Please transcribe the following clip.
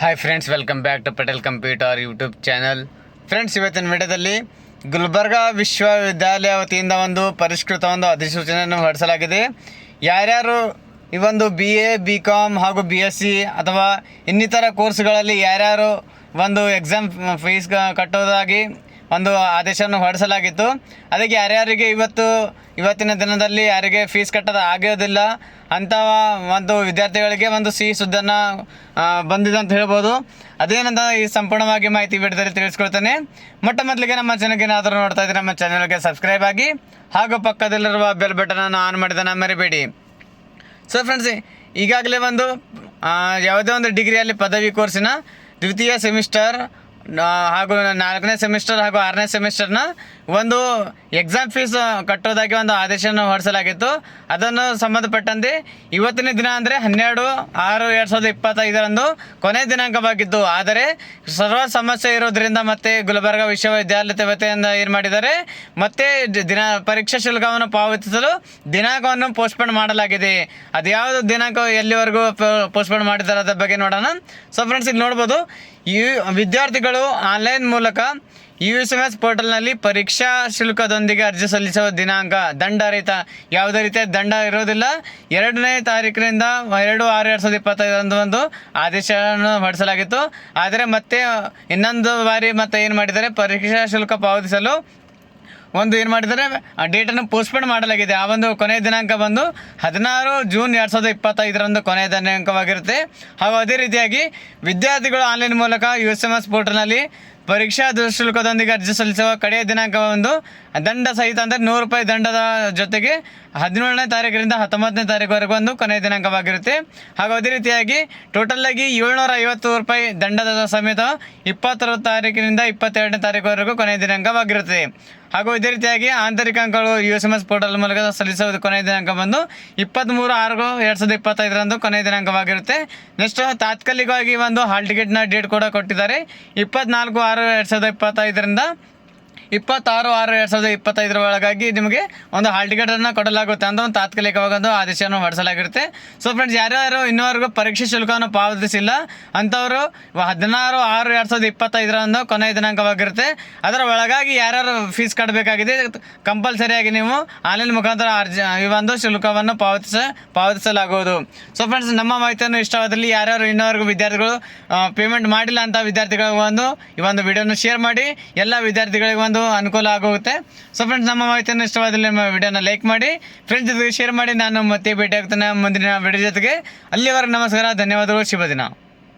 Hi friends, welcome back to Patel computer YouTube channel. Friends, ಇವತ್ತಿನ ವಿಡಿಯೋದಲ್ಲಿ ಗುಲ್ಬರ್ಗ ವಿಶ್ವವಿದ್ಯಾಲಯ ವತಿಯಿಂದ ಒಂದು ಪರಿಷ್ಕೃತ ಒಂದು ಅಧಿಸೂಚನೆಯನ್ನು ಹೊರಡಿಸಲಾಗಿದೆ. ಯಾರ್ಯಾರು ಈ ಒಂದು BA BCom ಹಾಗೂ BSc ಅಥವಾ ಇನ್ನಿತರ ಕೋರ್ಸ್ಗಳಲ್ಲಿ ಯಾರ್ಯಾರು ಒಂದು ಎಕ್ಸಾಮ್ ಫೀಸ್ ಕಟ್ಟೋದಾಗಿ ಒಂದು ಆದೇಶವನ್ನು ಹೊರಡಿಸಲಾಗಿತ್ತು. ಅದಕ್ಕೆ ಯಾರ್ಯಾರಿಗೆ ಇವತ್ತಿನ ದಿನದಲ್ಲಿ ಯಾರಿಗೆ ಫೀಸ್ ಕಟ್ಟೋದು ಆಗೋದಿಲ್ಲ ಅಂಥ ಒಂದು ವಿದ್ಯಾರ್ಥಿಗಳಿಗೆ ಒಂದು ಸಿಹಿ ಸುದ್ದನ್ನು ಬಂದಿದೆ ಅಂತ ಹೇಳ್ಬೋದು. ಅದೇನಂತ ಈ ಸಂಪೂರ್ಣವಾಗಿ ಮಾಹಿತಿ ವಿಡಿಯೋದಲ್ಲಿ ತಿಳಿಸ್ಕೊಳ್ತೇನೆ. ಮೊದಲಿಗೆ ನಮ್ಮ ಚಾನಲ್ಗೆ ಏನಾದರೂ ನೋಡ್ತಾ ಇದ್ದರೆ ನಮ್ಮ ಚಾನಲ್ಗೆ ಸಬ್ಸ್ಕ್ರೈಬ್ ಆಗಿ ಹಾಗೂ ಪಕ್ಕದಲ್ಲಿರುವ ಬೆಲ್ ಬಟನನ್ನು ಆನ್ ಮಾಡಿದ ಮರಿಬೇಡಿ. ಸೊ ಫ್ರೆಂಡ್ಸ್, ಈಗಾಗಲೇ ಒಂದು ಯಾವುದೇ ಒಂದು ಡಿಗ್ರಿಯಲ್ಲಿ ಪದವಿ ಕೋರ್ಸಿನ ದ್ವಿತೀಯ ಸೆಮಿಸ್ಟರ್ ಹಾಗೂ 4ನೇ ಸೆಮಿಸ್ಟರ್ ಹಾಗೂ 6ನೇ ಸೆಮಿಸ್ಟರ್ನ ಒಂದು ಎಕ್ಸಾಮ್ ಫೀಸ್ ಕಟ್ಟೋದಾಗಿ ಒಂದು ಆದೇಶವನ್ನು ಹೊರಡಿಸಲಾಗಿತ್ತು. ಅದನ್ನು ಸಂಬಂಧಪಟ್ಟಂತೆ ಇವತ್ತಿನ ದಿನ ಅಂದರೆ 12/6/2025 ಕೊನೆಯ ದಿನಾಂಕವಾಗಿತ್ತು. ಆದರೆ ಸರ್ವ ಸಮಸ್ಯೆ ಇರೋದರಿಂದ ಮತ್ತೆ ಗುಲ್ಬರ್ಗ ವಿಶ್ವವಿದ್ಯಾಲಯದ ವತಿಯಿಂದ ಏನು ಮಾಡಿದ್ದಾರೆ, ಮತ್ತೆ ಪರೀಕ್ಷಾ ಶುಲ್ಕವನ್ನು ಪಾವತಿಸಲು ದಿನಾಂಕವನ್ನು ಪೋಸ್ಟ್ಪೋನ್ ಮಾಡಲಾಗಿದೆ. ಅದು ಯಾವುದು ದಿನಾಂಕ ಎಲ್ಲಿವರೆಗೂ ಪೋಸ್ಟ್ಪೋನ್ ಮಾಡಿದ್ದಾರೆ ಅದರ ಬಗ್ಗೆ ನೋಡೋಣ. ಸೊ ಫ್ರೆಂಡ್ಸ್, ಇಲ್ಲಿ ನೋಡ್ಬೋದು, ಈ ವಿದ್ಯಾರ್ಥಿಗಳು ಆನ್ಲೈನ್ ಮೂಲಕ USMS ಪೋರ್ಟಲ್ನಲ್ಲಿ ಪರೀಕ್ಷಾ ಶುಲ್ಕದೊಂದಿಗೆ ಅರ್ಜಿ ಸಲ್ಲಿಸುವ ದಿನಾಂಕ ದಂಡರಹಿತ, ಯಾವುದೇ ರೀತಿಯ ದಂಡ ಇರೋದಿಲ್ಲ. 2ನೇ ತಾರೀಕಿನಿಂದ 2/6/2025 ಒಂದು ಆದೇಶವನ್ನು ಹೊರಡಿಸಲಾಗಿತ್ತು. ಆದರೆ ಮತ್ತೆ ಇನ್ನೊಂದು ಬಾರಿ ಮತ್ತೆ ಏನು ಮಾಡಿದ್ದಾರೆ, ಪರೀಕ್ಷಾ ಶುಲ್ಕ ಪಾವತಿಸಲು ಒಂದು ಏನು ಮಾಡಿದ್ದಾರೆ, ಡೇಟನ್ನು ಪೋಸ್ಟ್ಪೋನ್ ಮಾಡಲಾಗಿದೆ. ಆ ಒಂದು ಕೊನೆಯ ದಿನಾಂಕ ಬಂದು 16 ಜೂನ್ 2025 ಕೊನೆಯ ದಿನಾಂಕವಾಗಿರುತ್ತೆ. ಹಾಗೂ ಅದೇ ರೀತಿಯಾಗಿ ವಿದ್ಯಾರ್ಥಿಗಳು ಆನ್ಲೈನ್ ಮೂಲಕ USMS ಪೋರ್ಟಲ್ನಲ್ಲಿ ಪರೀಕ್ಷಾ ಶುಲ್ಕದೊಂದಿಗೆ ಅರ್ಜಿ ಸಲ್ಲಿಸುವ ಕಡೆಯ ದಿನಾಂಕ ಒಂದು ದಂಡ ಸಹಿತ ಅಂದರೆ ₹100 ದಂಡದ ಜೊತೆಗೆ 17ನೇ ತಾರೀಕಿನಿಂದ 19ನೇ ತಾರೀಕುವರೆಗೂ ಒಂದು ಕೊನೆಯ ದಿನಾಂಕವಾಗಿರುತ್ತೆ. ಹಾಗೂ ಅದೇ ರೀತಿಯಾಗಿ ಟೋಟಲಾಗಿ ₹750 ದಂಡದ ಸಮೇತ 20 ತಾರೀಕಿನಿಂದ 22ನೇ ತಾರೀಕುವರೆಗೂ ಕೊನೆಯ ದಿನಾಂಕವಾಗಿರುತ್ತೆ. ಹಾಗೂ ಇದೇ ರೀತಿಯಾಗಿ ಆಂತರಿಕ ಅಂಕಗಳು USMS ಪೋರ್ಟಲ್ ಮೂಲಕ ಸಲ್ಲಿಸುವುದು ಕೊನೆಯ ದಿನಾಂಕ ಬಂದು 23/6/2025 ಕೊನೆಯ ದಿನಾಂಕವಾಗಿರುತ್ತೆ. ನೆಕ್ಸ್ಟ್ ತಾತ್ಕಾಲಿಕವಾಗಿ ಒಂದು ಹಾಲ್ ಟಿಕೆಟ್ನ ಡೇಟ್ ಕೂಡ ಕೊಟ್ಟಿದ್ದಾರೆ. 24/6/2025 26/6/2025 ಒಳಗಾಗಿ ನಿಮಗೆ ಒಂದು ಹಾಲ್ ಟಿಕೆಟನ್ನು ಕೊಡಲಾಗುತ್ತೆ ಅಂತ ಒಂದು ತಾತ್ಕಾಲಿಕವಾಗಿ ಒಂದು ಆದೇಶವನ್ನು ಹೊರಡಿಸಲಾಗಿರುತ್ತೆ. ಸೊ ಫ್ರೆಂಡ್ಸ್, ಯಾರ್ಯಾರು ಇನ್ನೂವರೆಗೂ ಪರೀಕ್ಷೆ ಶುಲ್ಕವನ್ನು ಪಾವತಿಸಿಲ್ಲ ಅಂಥವರು 16/6/2025 ಕೊನೆಯ ದಿನಾಂಕವಾಗಿರುತ್ತೆ. ಅದರ ಒಳಗಾಗಿ ಯಾರ್ಯಾರು ಫೀಸ್ ಕಟ್ಟಬೇಕಾಗಿದೆ, ಕಂಪಲ್ಸರಿಯಾಗಿ ನೀವು ಆನ್ಲೈನ್ ಮುಖಾಂತರ ಈ ಒಂದು ಶುಲ್ಕವನ್ನು ಪಾವತಿಸಲಾಗುವುದು. ಸೊ ಫ್ರೆಂಡ್ಸ್, ನಮ್ಮ ಮಾಹಿತಿಯನ್ನು ಇಷ್ಟವಾದಲ್ಲಿ ಯಾರ್ಯಾರು ಇನ್ನೂವರೆಗೂ ವಿದ್ಯಾರ್ಥಿಗಳು ಪೇಮೆಂಟ್ ಮಾಡಿಲ್ಲ ಅಂತ ವಿದ್ಯಾರ್ಥಿಗಳಿಗೆ ಈ ಒಂದು ವಿಡಿಯೋನ ಶೇರ್ ಮಾಡಿ, ಎಲ್ಲ ವಿದ್ಯಾರ್ಥಿಗಳಿಗೆ ಒಂದು ಅನುಕೂಲ ಆಗುತ್ತೆ. ಸೊ ಫ್ರೆಂಡ್ಸ್, ನಮ್ಮ ಮಾಹಿತಿಯನ್ನು ಇಷ್ಟವಾದಲ್ಲಿ ನಮ್ಮ ವಿಡಿಯೋನ ಲೈಕ್ ಮಾಡಿ, ಫ್ರೆಂಡ್ಸ್ ಜೊತೆಗೆ ಶೇರ್ ಮಾಡಿ. ನಾನು ಮತ್ತೆ ಭೇಟಿ ಆಗ್ತೇನೆ ಮುಂದಿನ ವಿಡಿಯೋ ಜೊತೆಗೆ. ಅಲ್ಲಿವರೆಗೆ ನಮಸ್ಕಾರ, ಧನ್ಯವಾದಗಳು, ಶುಭ ದಿನ.